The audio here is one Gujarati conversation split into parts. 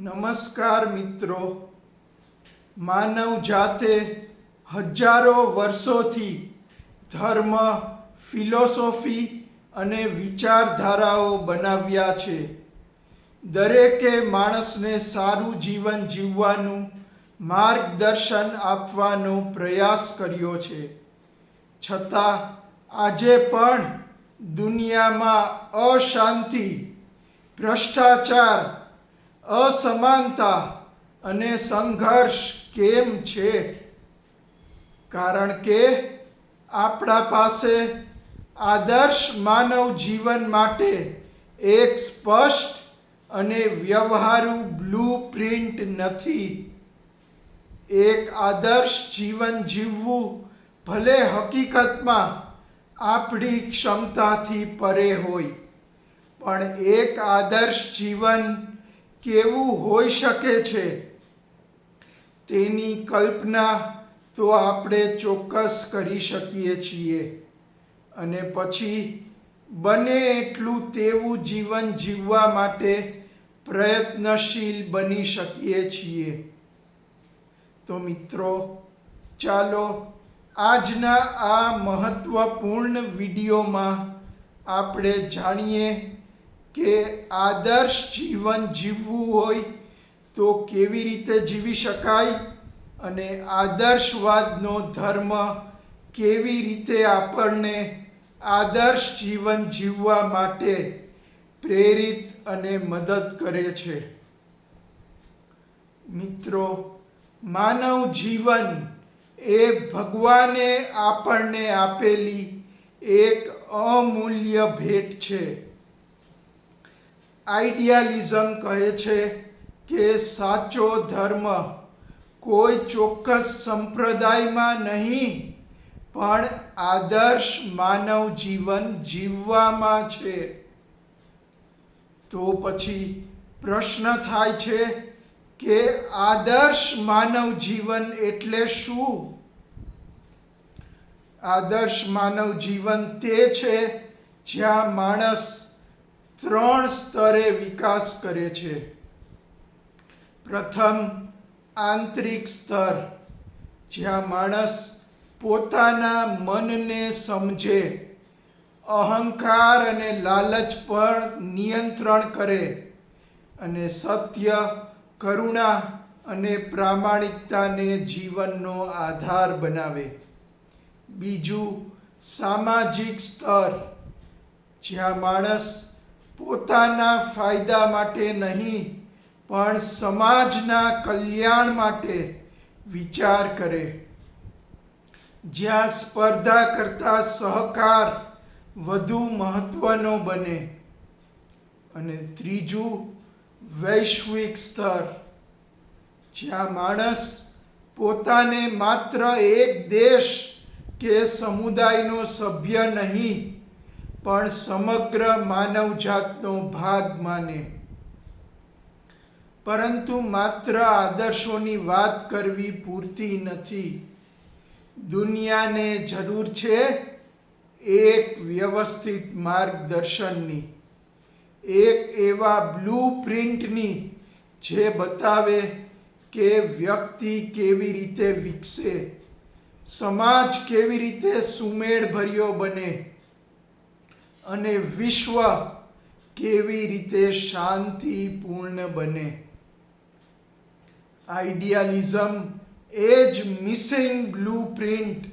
નમસ્કાર મિત્રો, માનવ જાતે હજારો વર્ષોથી ધર્મ, ફિલોસોફી અને વિચારધારાઓ બનાવ્યા છે. દરેકે માણસને સારું જીવન જીવવાનું માર્ગદર્શન આપવાનો પ્રયાસ કર્યો છે. છતાં આજે પણ દુનિયામાં અશાંતિ, ભ્રષ્ટાચાર, અસમાનતા અને સંઘર્ષ કેમ છે? કારણ કે આપણા પાસે આદર્શ માનવ જીવન માટે એક સ્પષ્ટ અને વ્યવહારુ બ્લુપ્રિન્ટ નથી. એક આદર્શ જીવન જીવવું ભલે હકીકતમાં આપણી ક્ષમતાથી પરે હોય, પણ એક આદર્શ જીવન કેવું હોઈ શકે છે તેની કલ્પના તો આપણે ચોક્કસ કરી શકીએ છીએ, અને પછી બને એટલું તેવું જીવન જીવવા માટે પ્રયત્નશીલ બની શકીએ છીએ. તો મિત્રો, ચાલો આજના આ મહત્વપૂર્ણ વિડીયોમાં આપણે જાણીએ કે આદર્શ જીવન જીવવું હોય તો કેવી રીતે જીવી શકાય, અને આદર્શવાદનો ધર્મ કેવી રીતે આપણને આદર્શ જીવન જીવવા માટે પ્રેરિત અને મદદ કરે છે. મિત્રો, માનવ જીવન એ ભગવાને આપણને આપેલી એક અમૂલ્ય ભેટ છે. આઈડિયાલિઝમ કહે છે કે સાચો ધર્મ કોઈ ચોક્કસ સંપ્રદાયમાં નહીં, પણ આદર્શ માનવ જીવન જીવવામાં છે. તો પછી પ્રશ્ન થાય છે કે આદર્શ માનવ જીવન એટલે શું? આદર્શ માનવ જીવન તે છે જ્યાં માણસ 3 સ્તરે વિકાસ કરે છે. પ્રથમ, આંતરિક સ્તર, જ્યાં માણસ પોતાના મનને સમજે, અહંકાર અને લાલચ પર નિયંત્રણ કરે અને સત્ય, કરુણા અને પ્રામાણિકતાને જીવનનો આધાર બનાવે. બીજું, સામાજિક સ્તર, જ્યાં માણસ પોતાના ફાયદા માટે નહીં, પણ સમાજના કલ્યાણ માટે વિચાર કરે, જ્યાં સ્પર્ધા કરતાં સહકાર વધુ મહત્વનો બને. અને ત્રીજું, વૈશ્વિક સ્તર, જ્યાં માણસ પોતાને માત્ર એક દેશ કે સમુદાયનો સભ્ય નહીં, પણ સમગ્ર માનવજાતનો ભાગ માને. પરંતુ માત્ર આદર્શોની વાત કરવી પૂરતી નથી. દુનિયાને જરૂર છે એક વ્યવસ્થિત માર્ગદર્શનની, એક એવા બ્લુપ્રિન્ટની જે બતાવે કે વ્યક્તિ કેવી રીતે વિકસે, સમાજ કેવી રીતે સુમેળભર્યો બને, અને વિશ્વ કેવી રીતે શાંતિપૂર્ણ બને. આઈડિયાલિઝમ એ જ મિસિંગ બ્લુપ્રિન્ટ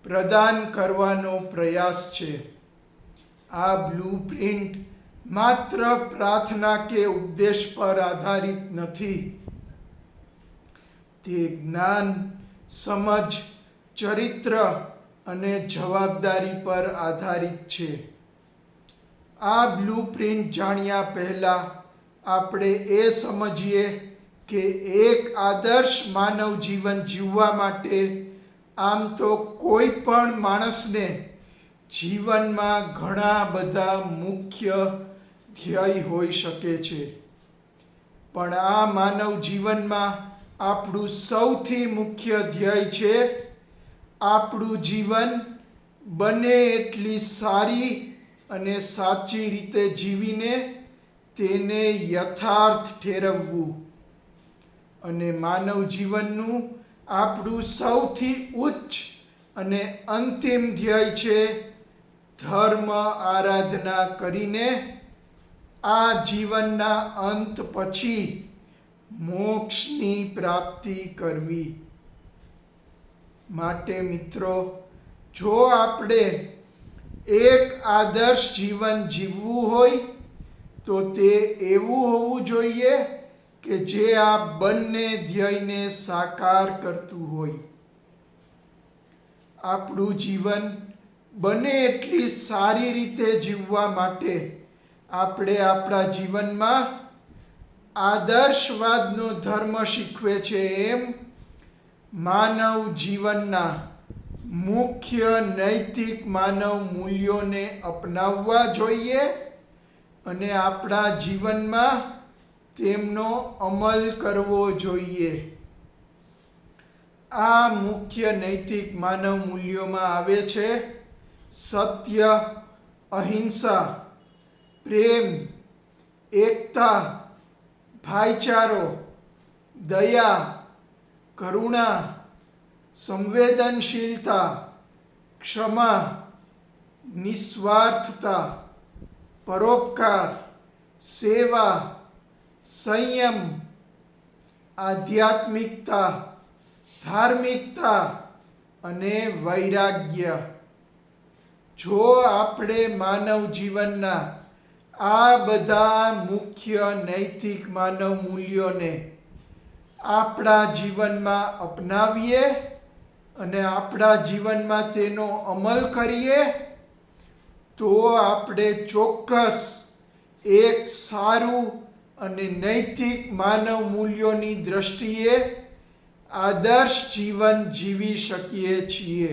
પ્રદાન કરવાનો પ્રયાસ છે. આ બ્લુપ્રિન્ટ માત્ર પ્રાર્થના કે ઉપદેશ પર આધારિત નથી. તે જ્ઞાન, સમજ, ચરિત્ર અને જવાબદારી પર આધારિત છે. આ બ્લુપ્રિન્ટ જાણ્યા પહેલા આપણે એ સમજીએ કે એક આદર્શ માનવ જીવન જીવવા માટે આમ તો કોઈ પણ માણસને જીવનમાં ઘણા બધા મુખ્ય ધ્યેય હોઈ શકે છે, પણ આ માનવ જીવનમાં આપણું સૌથી મુખ્ય ધ્યેય છે આપણું જીવન બને એટલી સારી અને સાચી રીતે જીવીને તેને યથાર્થ ઠેરવવું. અને માનવ જીવનનું આપણું સૌથી ઉચ્ચ અને અંતિમ ધ્યેય છે ધર્મ આરાધના કરીને આ જીવનના અંત પછી મોક્ષની પ્રાપ્તિ કરવી. માટે મિત્રો, જો આપણે એક આદર્શ જીવન જીવવું હોય તો તે એવું હોવું જોઈએ કે જે આ બંને ધ્યેયને સાકાર કરતું હોય. આપણું જીવન બને એટલી સારી રીતે જીવવા માટે આપણે આપણા જીવનમાં આદર્શવાદનો ધર્મ શીખવે છે એમ માનવ જીવનના મુખ્ય નૈતિક માનવ મૂલ્યોને અપનાવવા જોઈએ અને આપણા જીવનમાં તેમનો અમલ કરવો જોઈએ. આ મુખ્ય નૈતિક માનવ મૂલ્યોમાં આવે છે સત્ય, અહિંસા, પ્રેમ, એકતા, ભાઈચારો, દયા, કરુણા, સંવેદનશીલતા, ક્ષમા, નિસ્વાર્થતા, પરોપકાર, સેવા, સંયમ, આધ્યાત્મિકતા, ધાર્મિકતા અને વૈરાગ્ય. જો આપણે માનવ જીવનના આ બધા મુખ્ય નૈતિક માનવ મૂલ્યોને આપણા જીવનમાં અપનાવીએ અને આપણા જીવનમાં તેનો અમલ કરીએ તો આપણે ચોક્કસ એક સારું અને નૈતિક માનવ મૂલ્યોની દ્રષ્ટિએ આદર્શ જીવન જીવી શકીએ છીએ.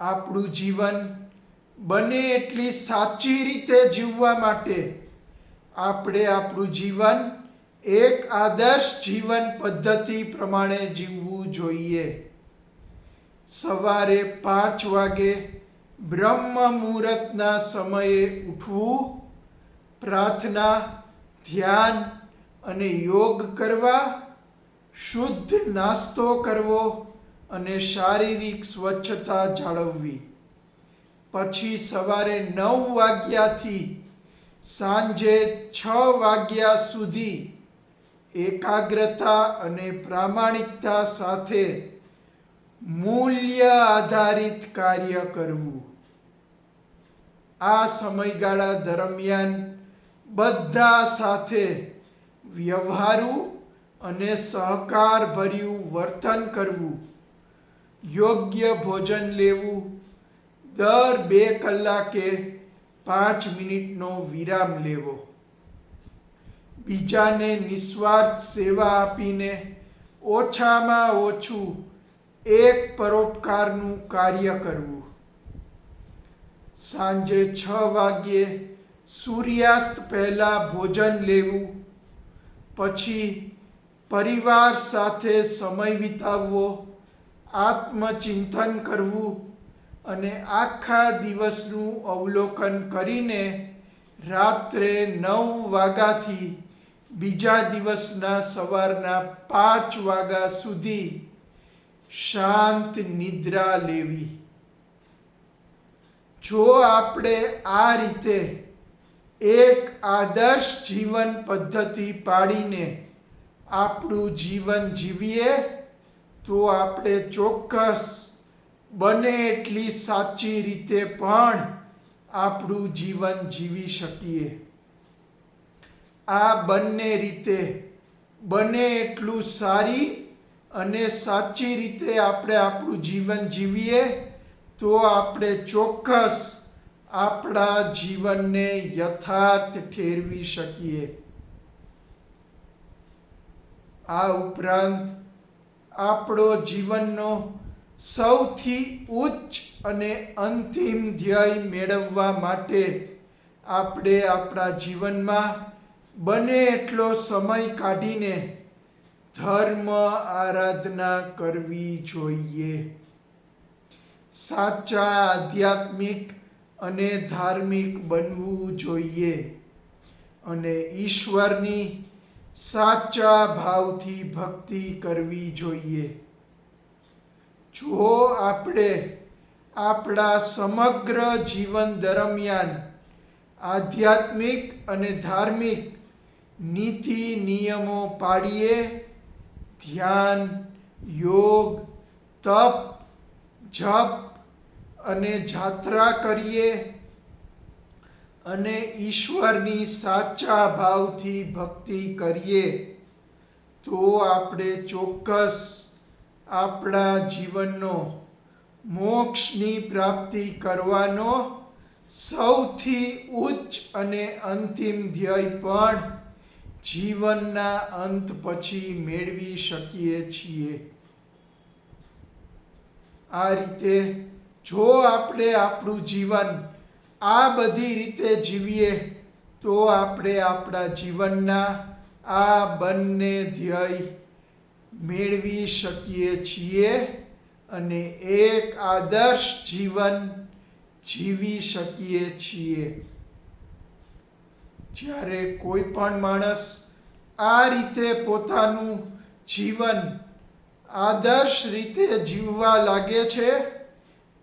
આપણું જીવન બને એટલી સાચી રીતે જીવવા માટે આપણે આપણું જીવન એક આદર્શ જીવન પદ્ધતિ પ્રમાણે જીવવું જોઈએ. સવારે 5 વાગે બ્રહ્મ મુહૂર્તના સમયે ઉઠવું, પ્રાર્થના, ધ્યાન અને યોગ કરવા, શુદ્ધ નાસ્તો કરવો અને શારીરિક સ્વચ્છતા જાળવવી. પછી સવારે 9 વાગ્યાથી સાંજે 6 વાગ્યા સુધી એકાગ્રતા અને પ્રામાણિકતા સાથે મૂલ્ય આધારિત કાર્ય કરવું. આ સમયગાળા દરમિયાન બધા સાથે વ્યવહારુ અને સહકારભર્યું વર્તન કરવું, યોગ્ય ભોજન લેવું, દર 2 કલાકે 5 મિનિટનો વિરામ લેવો, બીજાને નિસ્વાર્થ સેવા આપીને ઓછામાં ઓછું એક પરોપકારનું કાર્ય કરવું, સાંજે 6 વાગ્યે સૂર્યાસ્ત પહેલા ભોજન લેવું, પછી પરિવાર સાથે સમય વિતાવવો, આત્મચિંતન કરવું અને આખા દિવસનું અવલોકન કરીને રાત્રે 9 વાગ્યાથી બીજા દિવસના સવારના 5 વાગ્યા સુધી શાંત નિદ્રા લેવી. જો આપણે આ રીતે એક આદર્શ જીવન પદ્ધતિ પાડીને આપણું જીવન જીવીએ તો આપણે ચોક્કસ બને એટલી સાચી રીતે પણ આપણું જીવન જીવી શકીએ. આ બંને રીતે બને એટલું સારી અને સાચી રીતે આપણે આપણું જીવન જીવીએ તો આપણે ચોક્કસ આપણા જીવનને યથાર્થ ઠેરવી શકીએ. આ ઉપરાંત આપણો જીવનનો સૌથી ઉચ્ચ અને અંતિમ ધ્યેય મેળવવા માટે આપણે આપણા જીવનમાં બને એટલો સમય કાઢીને ધર્મ આરાધના કરવી જોઈએ. સાચા આધ્યાત્મિક અને ધાર્મિક બનવું જોઈએ અને ઈશ્વરની સાચા ભાવથી ભક્તિ કરવી જોઈએ. જો આપણે આપણા સમગ્ર જીવન દરમિયાન આધ્યાત્મિક અને ધાર્મિક નીતિ નિયમો પાળીએ, ધ્યાન, યોગ, તપ, જપ અને જાત્રા કરીએ અને ઈશ્વરની સાચા ભાવથી ભક્તિ કરીએ, તો આપણે ચોક્કસ આપણા જીવનનો મોક્ષની પ્રાપ્તિ કરવાનો સૌથી ઉચ્ચ અને અંતિમ ધ્યેય પણ જીવનના અંત પછી મેળવી શકીએ છીએ. આ રીતે જો આપણે આપણું જીવન આ બધી રીતે જીવીએ, તો આપણે આપણા જીવનના આ બંને ધ્યેય મેળવી શકીએ છીએ અને એક આદર્શ જીવન જીવી શકીએ છીએ. જ્યારે કોઈ પણ માણસ આ રીતે પોતાનું જીવન આદર્શ રીતે જીવવા લાગે છે,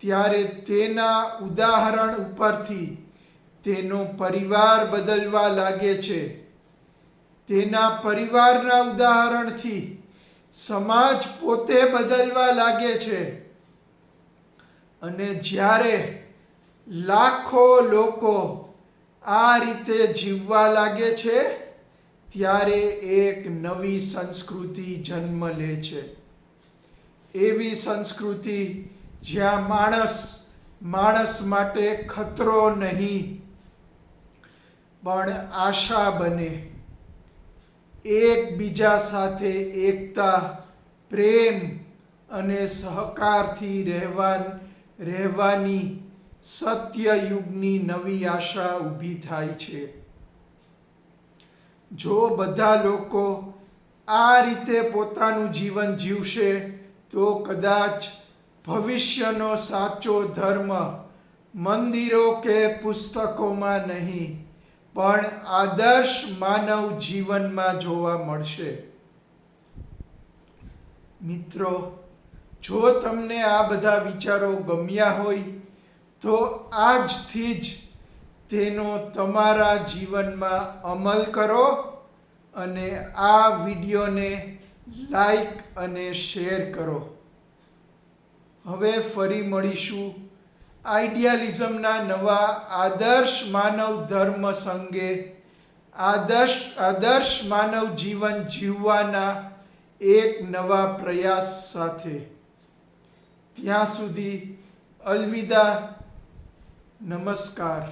ત્યારે તેના ઉદાહરણ ઉપરથી તેનો પરિવાર બદલવા લાગે છે. તેના પરિવારના ઉદાહરણથી સમાજ પોતે બદલવા લાગે છે. અને જ્યારે લાખો લોકો આ રીતે જીવવા લાગે છે, ત્યારે એક નવી સંસ્કૃતિ જન્મ લે છે. એવી સંસ્કૃતિ જ્યાં માણસ માટે ખતરો નહીં પણ આશા બને. એકબીજા સાથે એકતા, પ્રેમ અને સહકારથી રહેવાની સત્ય યુગની નવી આશા ઊભી થાય છે. જો બધા લોકો આ રીતે પોતાનું જીવન જીવશે, તો કદાચ ભવિષ્યનો સાચો ધર્મ મંદિરો કે પુસ્તકોમાં નહીં, પણ આદર્શ માનવ જીવનમાં જોવા મળશે. મિત્રો, જો તમને આ બધા વિચારો ગમ્યા હોય, તો આજથી જ તેનો તમારા જીવનમાં અમલ કરો અને આ વિડીયોને લાઈક અને શેર કરો. હવે ફરી મળીશું આઈડિયાલિઝમના નવા આદર્શ માનવ ધર્મ સંગે આદર્શ માનવ જીવન જીવવાના એક નવા પ્રયાસ સાથે. ત્યાં સુધી અલવિદા. નમસ્કાર.